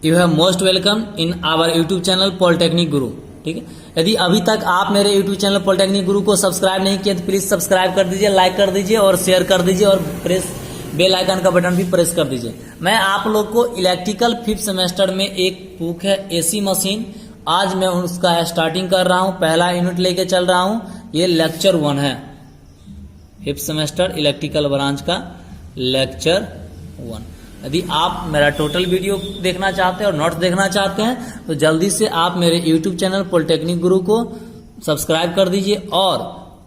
You have most welcome in our YouTube channel Polytechnic Guru. ठीक है, यदि अभी तक आप मेरे यूट्यूब चैनल पॉलिटेक्निक गुरु को सब्सक्राइब नहीं किए तो प्लीज सब्सक्राइब कर दीजिए, लाइक कर दीजिए और शेयर कर दीजिए और बेल आइकन का बटन भी प्रेस कर दीजिए। मैं आप लोग को इलेक्ट्रिकल 5th सेमेस्टर में एक बुक है एसी मशीन, आज मैं उसका स्टार्टिंग कर रहा हूं, पहला यूनिट लेके चल रहा हूं। ये लेक्चर 1 है, 5th सेमेस्टर इलेक्ट्रिकल ब्रांच का लेक्चर 1। यदि आप मेरा टोटल वीडियो देखना चाहते हैं और नोट्स देखना चाहते हैं तो जल्दी से आप मेरे यूट्यूब चैनल पॉलिटेक्निक गुरु को सब्सक्राइब कर दीजिए और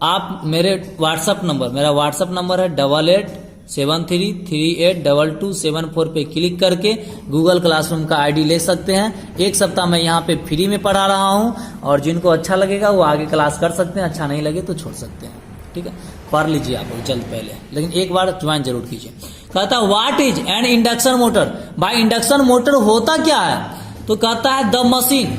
आप मेरे व्हाट्सएप नंबर, मेरा व्हाट्सएप नंबर है 8873382274 पे क्लिक करके गूगल क्लासरूम का आईडी ले सकते हैं। एक सप्ताह मैं यहाँ पे फ्री में पढ़ा रहा हूँ और जिनको अच्छा लगेगा वो आगे क्लास कर सकते हैं, अच्छा नहीं लगे तो छोड़ सकते हैं। ठीक है, पढ़ लीजिए आप जल्द पहले, लेकिन एक बार ज्वाइन जरूर कीजिए। कहता है what is an induction motor. भाई इंडक्शन मोटर होता क्या है? तो कहता है the machine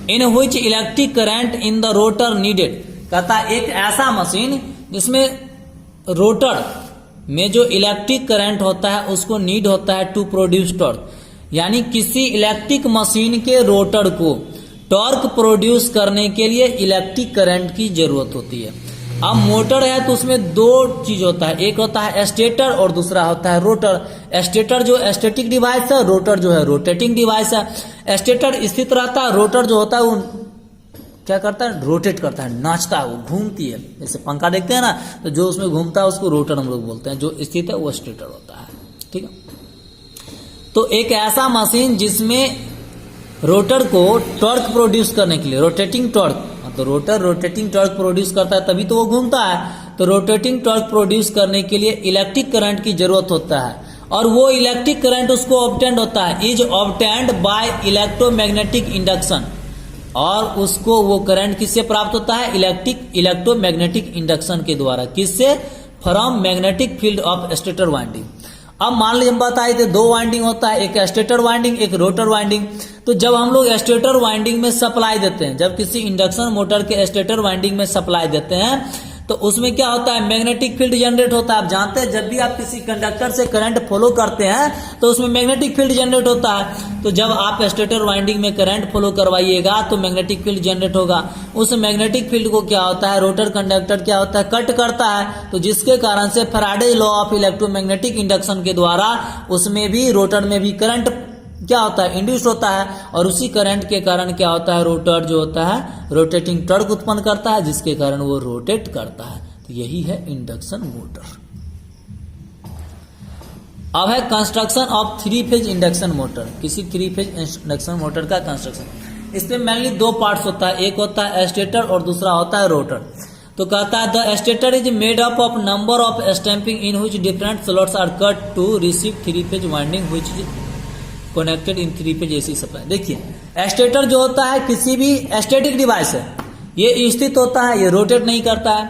in which electric current in the rotor needed. कहता है एक ऐसा मशीन जिसमें रोटर में जो इलेक्ट्रिक करंट होता है उसको नीड होता है टू प्रोड्यूस टॉर्क, यानी किसी इलेक्ट्रिक मशीन के रोटर को टॉर्क प्रोड्यूस करने के लिए इलेक्ट्रिक करंट की जरूरत होती है। अब मोटर है तो उसमें दो चीज होता है, एक होता है स्टेटर और दूसरा होता है रोटर। स्टेटर जो स्टैटिक डिवाइस है, रोटर जो है रोटेटिंग डिवाइस है। स्टेटर स्थित रहता है, रोटर जो होता है वो क्या करता है, रोटेट करता है, नाचता है, वो घूमती है। जैसे पंखा देखते हैं ना, तो जो उसमें घूमता है उसको रोटर हम लोग बोलते हैं, जो स्थित है वो स्टेटर होता है। ठीक है, तो एक ऐसा मशीन जिसमें रोटर को टॉर्क प्रोड्यूस करने के लिए, रोटेटिंग टॉर्क, तो रोटर रोटेटिंग टॉर्क प्रोड्यूस करता है तभी तो वो घूमता है। तो रोटेटिंग टॉर्क प्रोड्यूस करने के लिए इलेक्ट्रिक करंट की जरूरत होता है और वो इलेक्ट्रिक करंट उसको ऑब्टेंड होता है, is obtained bye electromagnetic induction. और उसको वो करंट किससे प्राप्त होता है? इलेक्ट्रोमैग्नेटिक इंडक्शन के द्वारा। किससे? From magnetic field of stator winding. अब मान लीजिए हम बताए थे दो वाइंडिंग होता है, एक स्टेटर वाइंडिंग, एक रोटर वाइंडिंग। तो जब हम लोग स्टेटर वाइंडिंग में सप्लाई देते हैं, जब किसी इंडक्शन मोटर के स्टेटर वाइंडिंग में सप्लाई देते हैं तो उसमें क्या होता है, मैग्नेटिक फील्ड जनरेट होता है। आप जानते हैं जब भी आप किसी कंडक्टर से करंट फॉलो करते हैं तो उसमें मैग्नेटिक फील्ड जनरेट होता है। तो जब आप स्टेटर वाइंडिंग में करंट फॉलो करवाइएगा तो मैग्नेटिक फील्ड जनरेट होगा। उस मैग्नेटिक फील्ड को क्या होता है, रोटर कंडक्टर क्या होता है, कट करता है। तो जिसके कारण से Faraday law of electromagnetic induction के द्वारा उसमें भी, रोटर में भी करंट क्या होता है, इंड्यूस होता है। और उसी करंट के कारण क्या होता है, रोटर जो होता है रोटेटिंग टॉर्क उत्पन्न करता है, जिसके कारण वो रोटेट करता है। तो यही है इंडक्शन मोटर। अब है construction of 3 phase induction motor. किसी 3 फेज इंडक्शन मोटर का कंस्ट्रक्शन, इसमें मेनली दो पार्ट्स होता है, एक होता है स्टेटर और दूसरा होता है रोटर। तो कहता है the stator is made up of number of stamping in which different slots are cut to receive 3 phase winding which connected in 3 phase AC supply. देखिए स्टेटर जो होता है किसी भी स्टैटिक डिवाइस है, ये स्थित होता है, ये रोटेट नहीं करता है।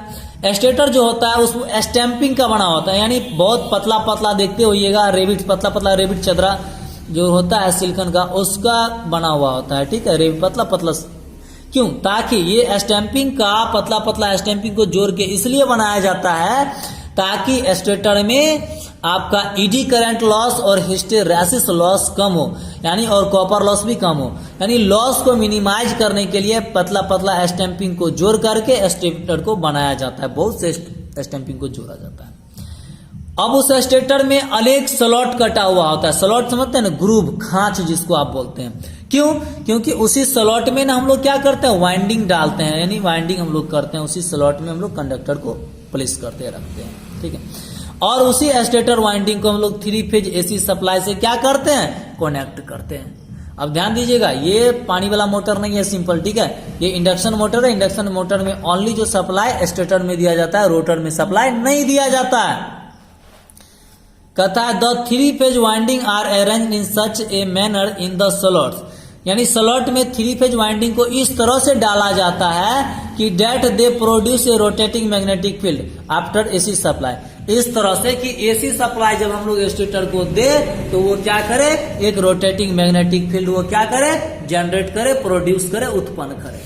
स्टेटर जो होता है उसमें स्टैंपिंग का बना होता है, यानी बहुत पतला पतला देखते होइएगा, रेबिट, पतला पतला रेबिट चदरा जो होता है सिलिकॉन का, उसका बना हुआ होता है। ठीक है, रेबिट पतला पतला क्यों? ताकि ये स्टैंपिंग का पतला पतला स्टैंपिंग को जोड़ के इसलिए बनाया जाता है ताकि स्टेटर में आपका ईडी करंट लॉस और हिस्टेरेसिस लॉस कम हो, यानी और कॉपर लॉस भी कम हो। यानी लॉस को मिनिमाइज करने के लिए पतला पतला स्टैंपिंग को जोड़ करके स्टेटर को बनाया जाता है, बहुत से स्टैंपिंग को जोड़ा जाता है। अब उस स्टेटर में अनेक स्लॉट कटा हुआ होता है। स्लॉट समझते हैं ना, ग्रूव, खांच जिसको आप बोलते हैं। क्यों? क्योंकि उसी स्लॉट में ना हम लोग क्या करते हैं, वाइंडिंग डालते हैं, यानी वाइंडिंग हम लोग करते हैं, उसी स्लॉट में हम लोग कंडक्टर को प्लेस करते रखते हैं। ठीक है, और उसी स्टेटर वाइंडिंग को हम लोग 3 फेज एसी सप्लाई से क्या करते हैं, कनेक्ट करते हैं। अब ध्यान दीजिएगा, ये पानी वाला मोटर नहीं है, सिंपल। ठीक है, ये इंडक्शन मोटर है। इंडक्शन मोटर में ओनली जो सप्लाई स्टेटर में दिया जाता है, रोटर में सप्लाई नहीं दिया जाता है। कहता है the 3 phase winding are arranged in such a manner in the slots, यानी स्लॉट में 3 फेज वाइंडिंग को इस तरह से डाला जाता है कि that they produce a rotating magnetic field after AC supply. इस तरह से कि एसी सप्लाई जब हम लोग स्टेटर को दे तो वो क्या करे, एक रोटेटिंग मैग्नेटिक फील्ड वो क्या करे, जनरेट करे, प्रोड्यूस करे, उत्पन्न करे।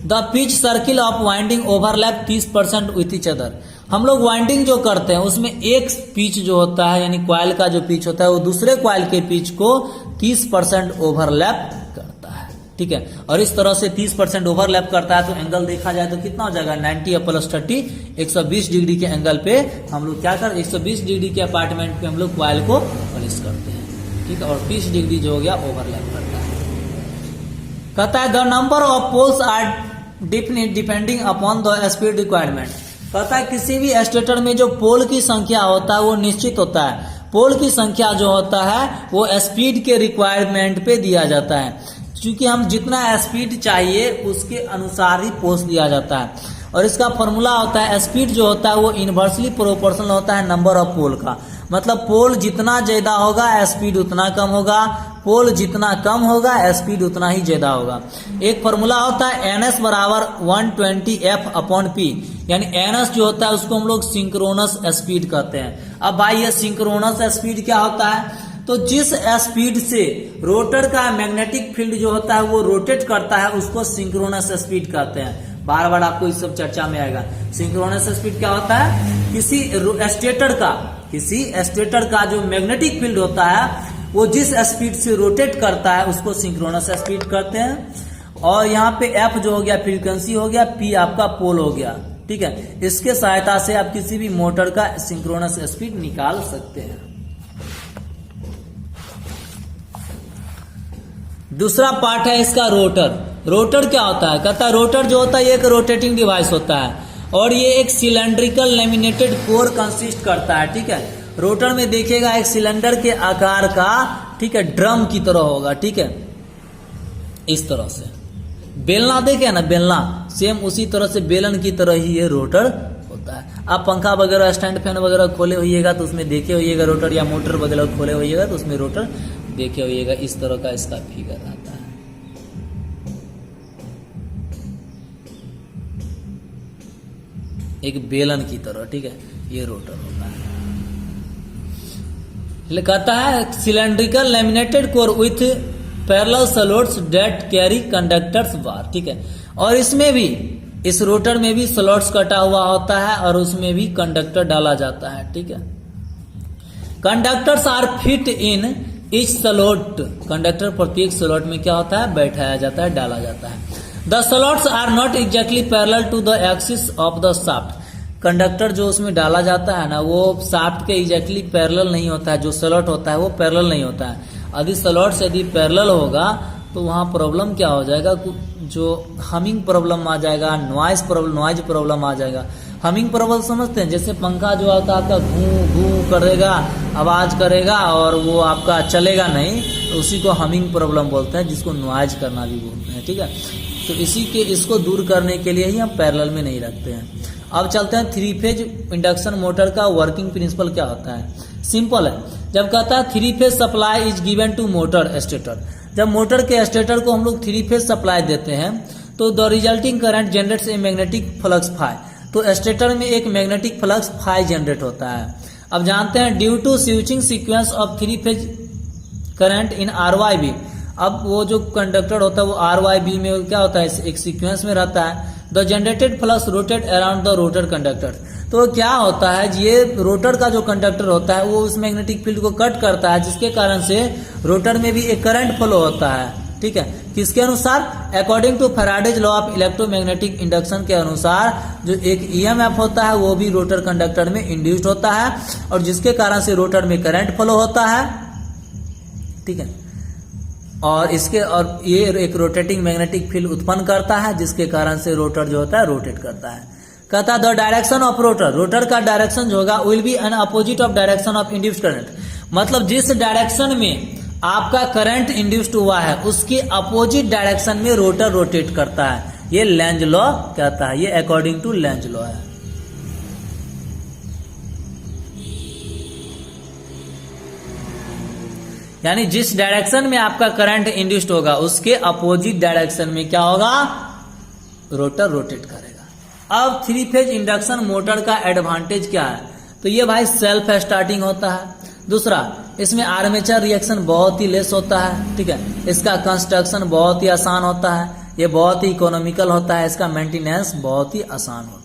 The pitch circle of winding overlap 30% with each other. हम लोग वाइंडिंग जो करते हैं उसमें एक पिच जो होता है, यानी क्वाइल का जो पिच होता है वो दूसरे क्वाइल के पिच को 30% ओवरलैप करता है, ठीक है। और इस तरह से 30% ओवरलैप करता है तो एंगल देखा जाए तो कितना हो जाएगा 90 + 30 120 डिग्री के एंगल पे हम लोग क्या कर 120 डिग्री के अपार्टमेंट पे हम लोग कॉइल को पॉलिश करते हैं, ठीक है। और 30 डिग्री जो हो गया ओवरलैप करता है। कहता है the number of poles are depending upon the speed requirement. कहता है किसी भी स्टेटर में जो पोल की संख्या होता है वो निश्चित होता है। पोल की संख्या जो होता है वो स्पीड के रिक्वायरमेंट पे दिया जाता है, क्योंकि हम जितना स्पीड चाहिए उसके अनुसार ही पोल्स दिया जाता है। और इसका फॉर्मूला होता है स्पीड जो होता है वो इनवर्सली प्रोपोर्शनल होता है नंबर ऑफ पोल का। मतलब पोल जितना ज्यादा होगा स्पीड उतना कम होगा, पोल जितना कम होगा स्पीड उतना ही ज्यादा होगा। एक फॉर्मूला होता है NS बराबर 120F/P, यानी NS जो होता है उसको हम लोग सिंक्रोनस स्पीड कहते हैं। अब भाई ये सिंक्रोनस स्पीड क्या होता है, तो जिस स्पीड से रोटर का मैग्नेटिक फील्ड जो होता है वो रोटेट करता है उसको सिंक्रोनस स्पीड कहते हैं। बार बार आपको इस सब चर्चा में आएगा। सिंक्रोनस स्पीड क्या होता है, किसी स्टेटर का जो मैग्नेटिक फील्ड होता है वो जिस स्पीड से रोटेट करता है उसको सिंक्रोनस स्पीड कहते हैं। और यहाँ पे F जो हो गया फ्रीक्वेंसी हो गया, P आपका पोल हो गया, ठीक है। इसके सहायता से आप किसी भी मोटर का सिंक्रोनस स्पीड निकाल सकते हैं। दूसरा पार्ट है इसका रोटर। रोटर क्या होता है, कहता है रोटर जो होता है एक रोटेटिंग डिवाइस होता है और ये एक सिलेंड्रिकल लैमिनेटेड कोर कंसिस्ट करता है, ठीक है। रोटर में देखिएगा एक सिलेंडर के आकार का, ठीक है, ड्रम की तरह होगा, ठीक है। इस तरह से बेलना देखे ना, बेलना सेम उसी तरह से बेलन की तरह ही ये रोटर होता है। आप पंखा वगैरह स्टैंड फैन वगैरह खोले होइएगा तो उसमें देखे होइएगा रोटर, या मोटर वगैरह खोले होइएगा तो उसमें रोटर देखे होइएगा। इस तरह का इसका फिगर आता है। एक बेलन की तरह, ठीक है, ये रोटर होता है। कहता है cylindrical laminated core with parallel slots that carry conductors bar, ठीक है। और इसमें भी, इस रोटर में भी स्लॉट्स कटा हुआ होता है और उसमें भी कंडक्टर डाला जाता है, ठीक है। Conductors are fit in each slot. Conductor प्रत्येक स्लॉट में क्या होता है, बैठाया जाता है, डाला जाता है। The slots are not exactly parallel to the axis of the shaft. Conductor जो उसमें डाला जाता है ना वो शाफ्ट के एग्जैक्टली पैरेलल नहीं होता है। जो स्लॉट होता है वो पैरेलल नहीं होता है। यदि स्लॉट यदि पैरेलल होगा तो वहां प्रॉब्लम क्या हो जाएगा, जो हमिंग प्रॉब्लम आ जाएगा, नॉइज प्रॉब्लम आ जाएगा। हमिंग प्रॉब्लम समझते हैं, जैसे पंखा जो आता है आपका घू घू करेगा, आवाज करेगा और वो आपका चलेगा नहीं, तो उसी को हमिंग प्रॉब्लम बोलते हैं, जिसको नॉइज करना भी बोलते हैं, ठीक है। तो इसको दूर करने के लिए ही हम पैरेलल में नहीं रखते हैं। अब चलते हैं 3 फेज इंडक्शन मोटर का वर्किंग प्रिंसिपल क्या होता है। सिंपल है, जब कहता है 3 phase supply is given to motor stator. जब मोटर के स्टेटर को हम लोग 3 फेज सप्लाई देते हैं तो the resulting current generates a magnetic flux phi. तो स्टेटर में एक मैग्नेटिक फ्लक्स फाई जनरेट होता है। अब जानते हैं due to switching sequence of 3 phase current in RYB। अब वो जो कंडक्टर होता है वो RYB में क्या होता है, एक सीक्वेंस में रहता है। The generated flux rotate around the rotor conductor. तो क्या होता है, ये रोटर का जो कंडक्टर होता है वो उस मैग्नेटिक फील्ड को कट करता है, जिसके कारण से रोटर में भी एक करंट फ्लो होता है, ठीक है। किसके अनुसार, according to Faraday's law of electromagnetic induction के अनुसार जो एक EMF होता है वो भी रोटर कंडक्टर में इंड्यूस्ड होता है और जिसके कारण से रोटर में करंट फ्लो होता है, ठीक है। और ये एक रोटेटिंग मैग्नेटिक फील्ड उत्पन्न करता है, जिसके कारण से रोटर जो होता है रोटेट करता है। कहता है द डायरेक्शन ऑफ रोटर का डायरेक्शन जो होगा will be N opposite of direction of induced current. मतलब जिस डायरेक्शन में आपका करंट इंड्यूस्ड हुआ है उसके अपोजिट डायरेक्शन में रोटर रोटेट करता है। ये लेंज लॉ कहता है, ये अकॉर्डिंग टू लेंज लॉ है। यानी जिस डायरेक्शन में आपका करंट इंड्यूस्ड होगा उसके अपोजिट डायरेक्शन में क्या होगा, रोटर रोटेट करेगा। अब 3 फेज इंडक्शन मोटर का एडवांटेज क्या है, तो ये भाई सेल्फ स्टार्टिंग होता है। दूसरा, इसमें आर्मेचर रिएक्शन बहुत ही लेस होता है, ठीक है। इसका कंस्ट्रक्शन बहुत ही आसान होता है, ये बहुत ही इकोनॉमिकल होता है, इसका मेंटेनेंस बहुत ही आसान होता है।